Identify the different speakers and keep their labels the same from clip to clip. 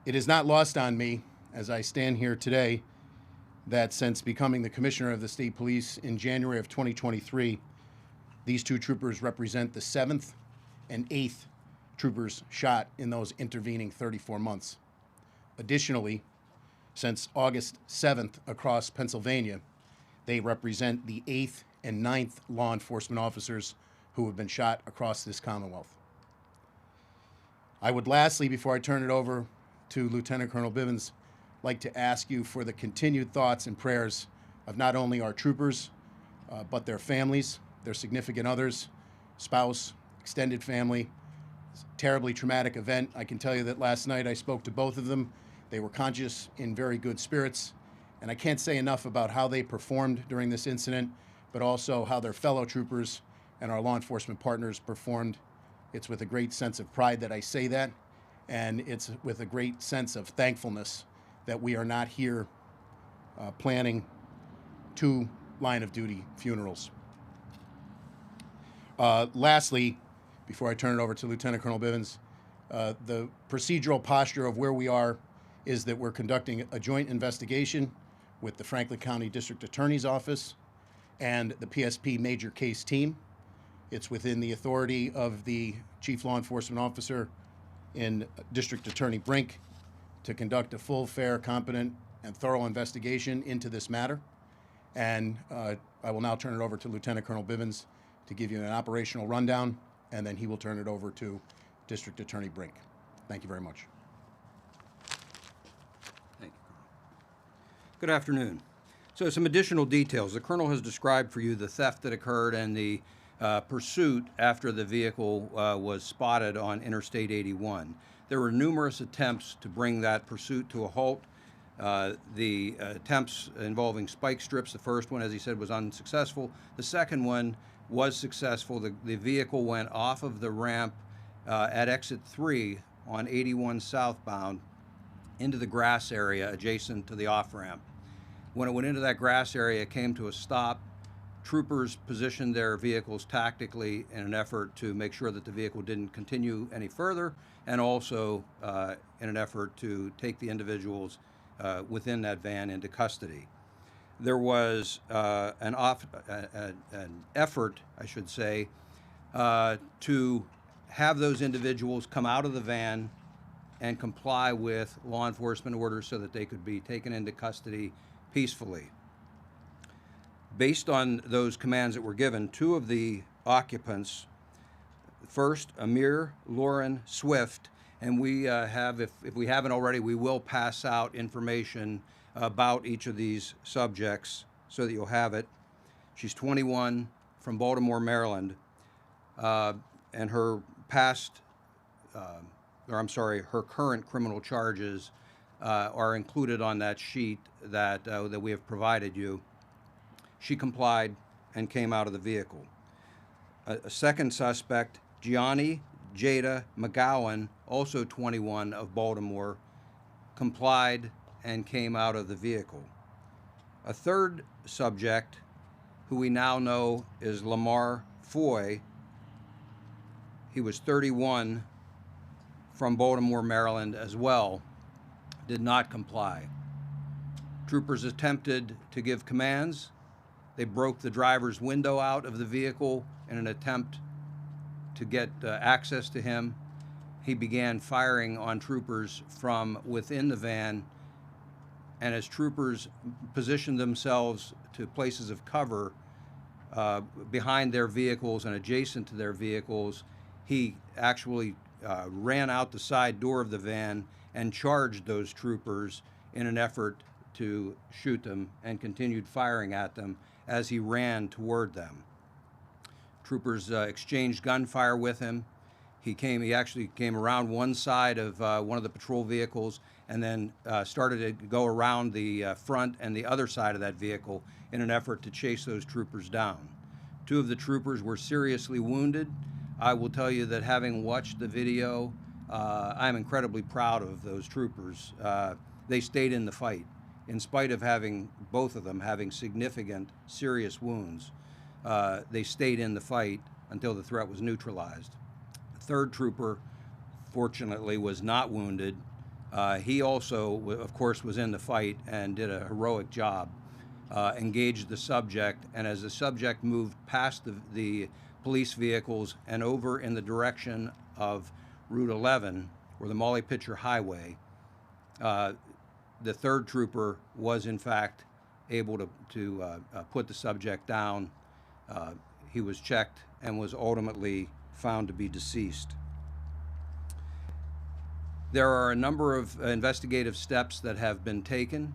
Speaker 1: It is not lost on me as I stand here today that since becoming the commissioner of the state police in January of 2023, these two troopers represent the 7th and 8th troopers shot in those intervening 34 months. Additionally, since August 7th across Pennsylvania, they represent the 8th and 9th law enforcement officers who have been shot across this Commonwealth. I would lastly, before I turn it over to Lieutenant Colonel Bivens, like to ask you for the continued thoughts and prayers of not only our troopers, but their families, their significant others, spouse, extended family. It's a terribly traumatic event. I can tell you that last night I spoke to both of them. They were conscious, in very good spirits, and I can't say enough about how they performed during this incident, but also how their fellow troopers and our law enforcement partners performed. It's with a great sense of pride that I say that, and it's with a great sense of thankfulness that we are not here planning 2 line-of-duty funerals. Lastly, before I turn it over to Lieutenant Colonel Bivens, the procedural posture of where we are is that we're conducting a joint investigation with the Franklin County District Attorney's Office and the PSP Major Case Team. It's within the authority of the Chief Law Enforcement Officer in District Attorney Brink to conduct a full, fair, competent, and thorough investigation into this matter. And I will now turn it over to Lieutenant Colonel Bivens to give you an operational rundown, and then he will turn it over to District Attorney Brink. Thank you very much.
Speaker 2: Thank you, Colonel. Good afternoon. So some additional details. The Colonel has described for you the theft that occurred and the pursuit after the vehicle was spotted on Interstate 81. There were numerous attempts to bring that pursuit to a halt. The attempts involving spike strips, the first one, as he said, was unsuccessful. The second one was successful. The vehicle went off of the ramp at exit 3 on 81 southbound into the grass area adjacent to the off-ramp. When it went into that grass area, it came to a stop. Troopers positioned their vehicles tactically in an effort to make sure that the vehicle didn't continue any further, and also in an effort to take the individuals within that van into custody. There was an effort, I should say, to have those individuals come out of the van and comply with law enforcement orders so that they could be taken into custody peacefully. Based on those commands that were given, 2 of the occupants, first Amir Lauren Swift, and we have, if we haven't already, we will pass out information about each of these subjects so that you'll have it. She's 21, from Baltimore, Maryland, and her her current criminal charges are included on that sheet that we have provided you. She complied and came out of the vehicle. A second suspect, Gianni Jada McGowan, also 21, of Baltimore, complied and came out of the vehicle. A third subject, who we now know is Lamar Foy, he was 31, from Baltimore, Maryland as well, did not comply. Troopers attempted to give commands. They broke the driver's window out of the vehicle in an attempt to get access to him. He began firing on troopers from within the van, and as troopers positioned themselves to places of cover behind their vehicles and adjacent to their vehicles, he actually ran out the side door of the van and charged those troopers in an effort to shoot them, and continued firing at them as he ran toward them. Troopers exchanged gunfire with him. He actually came around one side of one of the patrol vehicles and then started to go around the front and the other side of that vehicle in an effort to chase those troopers down. 2 of the troopers were seriously wounded. I will tell you that, having watched the video, I'm incredibly proud of those troopers. They stayed in the fight, in spite of both of them having significant, serious wounds. They stayed in the fight until the threat was neutralized. The third trooper, fortunately, was not wounded. He also, of course, was in the fight and did a heroic job, engaged the subject, and as the subject moved past the police vehicles and over in the direction of Route 11, or the Molly Pitcher Highway, the third trooper was in fact able to put the subject down. He was checked and was ultimately found to be deceased. There are a number of investigative steps that have been taken.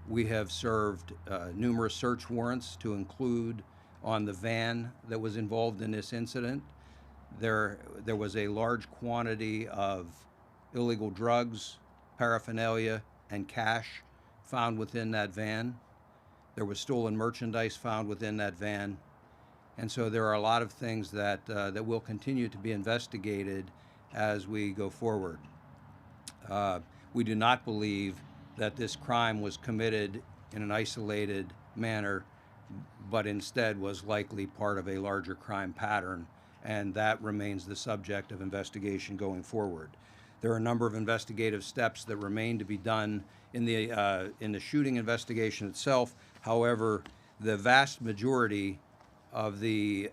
Speaker 2: We have served numerous search warrants to include on the van that was involved in this incident. There was a large quantity of illegal drugs, paraphernalia, and cash found within that van. There was stolen merchandise found within that van. And so there are a lot of things that will continue to be investigated as we go forward. We do not believe that this crime was committed in an isolated manner, but instead was likely part of a larger crime pattern, and that remains the subject of investigation going forward. There are a number of investigative steps that remain to be done in the shooting investigation itself. However, the vast majority of the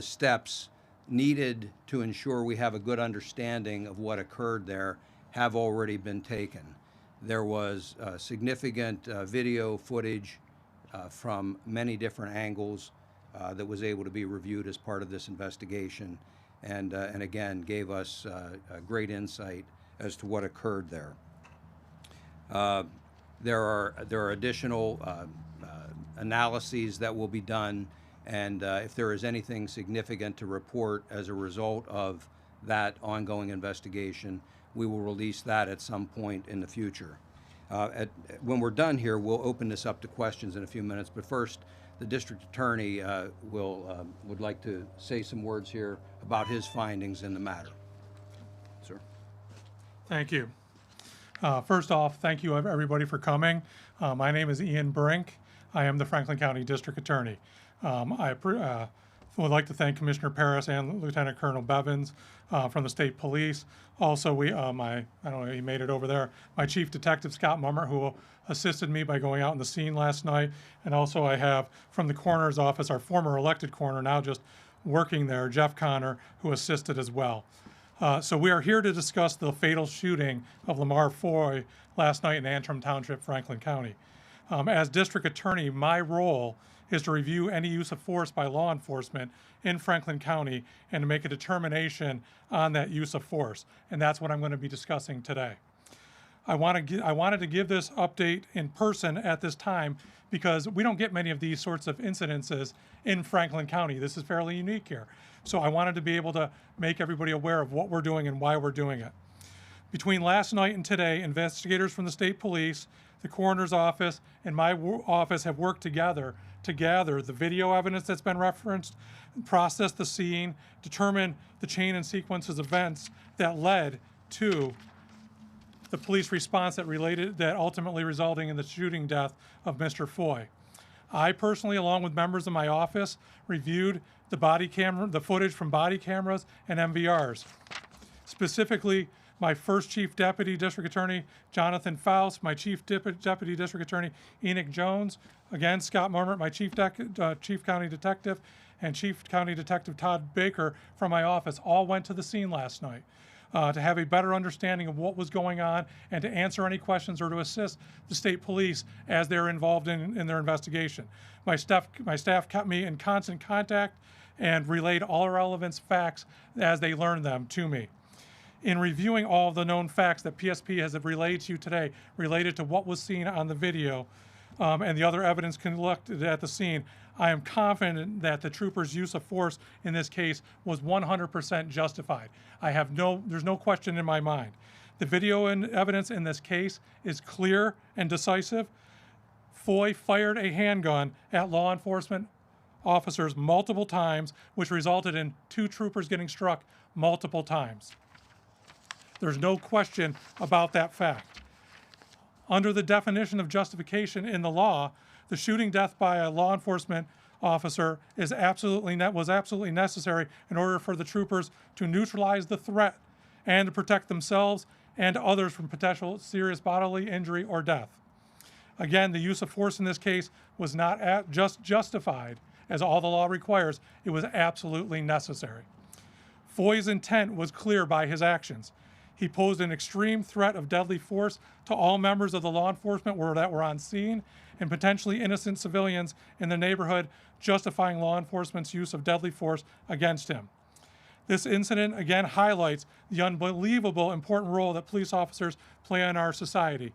Speaker 2: steps needed to ensure we have a good understanding of what occurred there have already been taken. There was significant video footage from many different angles that was able to be reviewed as part of this investigation, and again gave us a great insight as to what occurred there. There are additional analyses that will be done, and if there is anything significant to report as a result of that ongoing investigation, we will release that at some point in the future. When we're done here, we'll open this up to questions in a few minutes, but first, the district attorney would like to say some words here about his findings in the matter. Sir.
Speaker 3: Thank you. First off, thank you everybody for coming. My name is Ian Brink. I am the Franklin County District Attorney. I would like to thank Commissioner Paris and Lieutenant Colonel Bevins from the State Police. Also, I don't know, he made it over there, my Chief Detective Scott Mummer, who assisted me by going out on the scene last night. And also I have from the coroner's office, our former elected coroner, now just working there, Jeff Connor, who assisted as well. So we are here to discuss the fatal shooting of Lamar Foy last night in Antrim Township, Franklin County. As District Attorney, my role is to review any use of force by law enforcement in Franklin County and to make a determination on that use of force. And that's what I'm going to be discussing today. I wanted to give this update in person at this time because we don't get many of these sorts of incidences in Franklin County. This is fairly unique here. So I wanted to be able to make everybody aware of what we're doing and why we're doing it. Between last night and today, investigators from the State Police, the coroner's office, and my office have worked together to gather the video evidence that's been referenced, process the scene, determine the chain and sequences of events that led to the police response that ultimately resulting in the shooting death of Mr. Foy. I personally, along with members of my office, reviewed the footage from body cameras and MVRs. Specifically, my first Chief Deputy District Attorney, Jonathan Faust, my Chief Deputy District Attorney, Enoch Jones, again, Scott Murmert, my Chief County Detective, and Chief County Detective Todd Baker from my office all went to the scene last night to have a better understanding of what was going on and to answer any questions or to assist the State Police as they're involved in their investigation. My staff kept me in constant contact and relayed all relevant facts as they learned them to me. In reviewing all of the known facts that PSP has relayed to you today related to what was seen on the video and the other evidence collected at the scene, I am confident that the troopers' use of force in this case was 100% justified. There's no question in my mind. The video and evidence in this case is clear and decisive. Foy fired a handgun at law enforcement officers multiple times, which resulted in 2 troopers getting struck multiple times. There's no question about that fact. Under the definition of justification in the law, the shooting death by a law enforcement officer was absolutely necessary in order for the troopers to neutralize the threat and to protect themselves and others from potential serious bodily injury or death. Again, the use of force in this case was not just justified, as all the law requires, it was absolutely necessary. Foy's intent was clear by his actions. He posed an extreme threat of deadly force to all members of the law enforcement that were on scene and potentially innocent civilians in the neighborhood, justifying law enforcement's use of deadly force against him. This incident again highlights the unbelievable important role that police officers play in our society.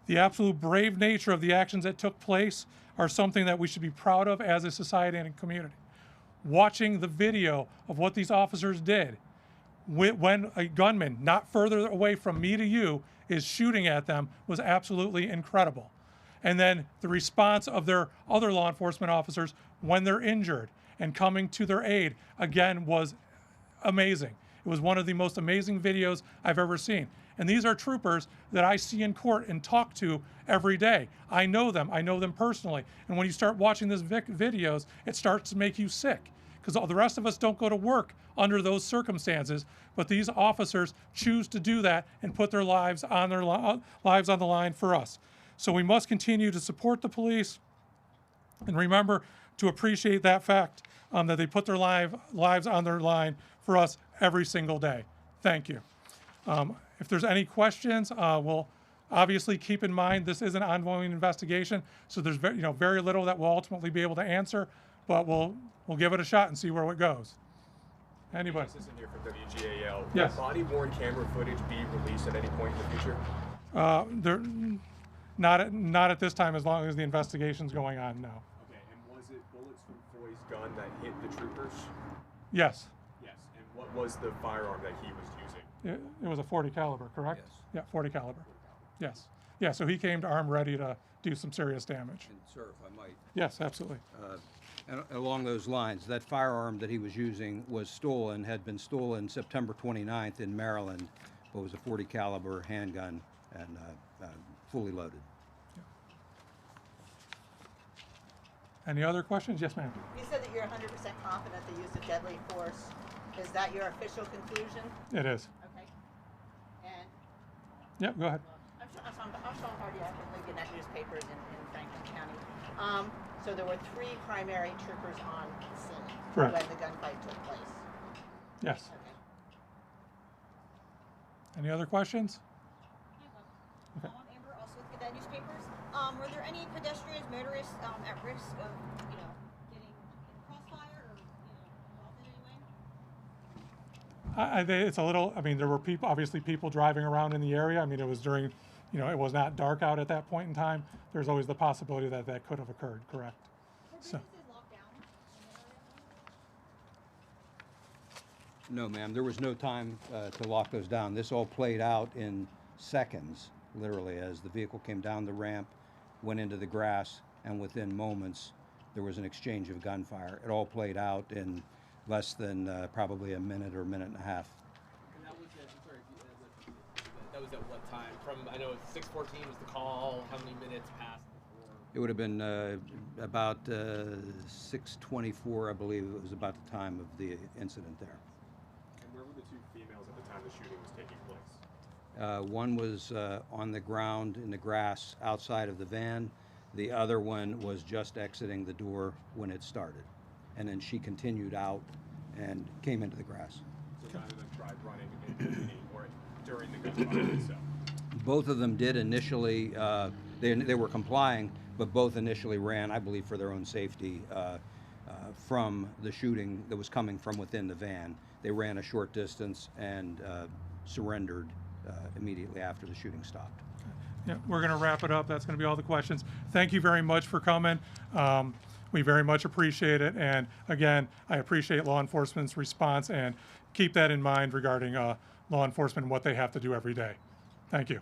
Speaker 3: The absolute brave nature of the actions that took place are something that we should be proud of as a society and a community. Watching the video of what these officers did when a gunman not further away from me to you is shooting at them was absolutely incredible. And then the response of their other law enforcement officers when they're injured and coming to their aid again was amazing. It was one of the most amazing videos I've ever seen. And these are troopers that I see in court and talk to every day. I know them personally. And when you start watching these videos, it starts to make you sick, because the rest of us don't go to work under those circumstances, but these officers choose to do that and put their lives on the line for us. So we must continue to support the police and remember to appreciate that fact that they put their lives on their line for us every single day. Thank you. If there's any questions, we'll obviously keep in mind this is an ongoing investigation, so there's very little that we'll ultimately be able to answer, but we'll give it a shot and see where it goes. Anybody?
Speaker 4: Assistant here from WGAL.
Speaker 3: Yes.
Speaker 4: Will body-worn camera footage be released at any point in the future?
Speaker 3: Not at this time, as long as the investigation's going on. No.
Speaker 4: Okay. And was it bullets from Foy's gun that hit the troopers?
Speaker 3: Yes.
Speaker 4: Yes. And what was the firearm that he was using?
Speaker 3: It was a .40 caliber, correct?
Speaker 2: Yes.
Speaker 3: Yeah, .40 caliber. Yes. Yeah. So he came to armed ready to do some serious damage.
Speaker 2: And sir, if I might,
Speaker 3: Yes, absolutely.
Speaker 2: and along those lines, that firearm that he was using had been stolen September 29th in Maryland. It was a .40 caliber handgun and fully loaded.
Speaker 3: Any other questions? Yes, ma'am.
Speaker 5: You said that you're 100% confident the use of deadly force. Is that your official conclusion?
Speaker 3: It is.
Speaker 5: Okay. And
Speaker 3: Yep, go ahead.
Speaker 5: I'm Sean Hardy. I've been looking at newspapers in Franklin County. So there were 3 primary troopers on scene
Speaker 3: Correct.
Speaker 5: when the gunfight took place.
Speaker 3: Yes.
Speaker 5: Okay.
Speaker 3: Any other questions?
Speaker 6: I'm Amber, also with Gazette Newspapers. Were there any pedestrians, motorists at risk of, getting in crossfire or, involved in any way?
Speaker 3: I think it's a little. I mean, there were obviously people driving around in the area. I mean, it was during, it was not dark out at that point in time. There's always the possibility that that could have occurred. Correct.
Speaker 6: Were
Speaker 3: So.
Speaker 6: businesses locked down in the area?
Speaker 2: No, ma'am. There was no time to lock those down. This all played out in seconds, literally, as the vehicle came down the ramp, went into the grass, and within moments, there was an exchange of gunfire. It all played out in less than probably a minute or a minute and a half.
Speaker 7: And that was that was at what time? I know 6:14 was the call. How many minutes passed before?
Speaker 2: It would have been about 6:24, I believe. It was about the time of the incident there.
Speaker 4: And where were the 2 females at the time the shooting was taking place?
Speaker 2: One was on the ground in the grass outside of the van. The other one was just exiting the door when it started. And then she continued out and came into the grass.
Speaker 4: So neither of them tried running into the meeting or during the gunfire itself?
Speaker 2: Both of them did initially, they were complying, but both initially ran, I believe for their own safety, from the shooting that was coming from within the van. They ran a short distance and surrendered immediately after the shooting stopped.
Speaker 3: Yeah, we're going to wrap it up. That's going to be all the questions. Thank you very much for coming. We very much appreciate it. And again, I appreciate law enforcement's response, and keep that in mind regarding law enforcement and what they have to do every day. Thank you.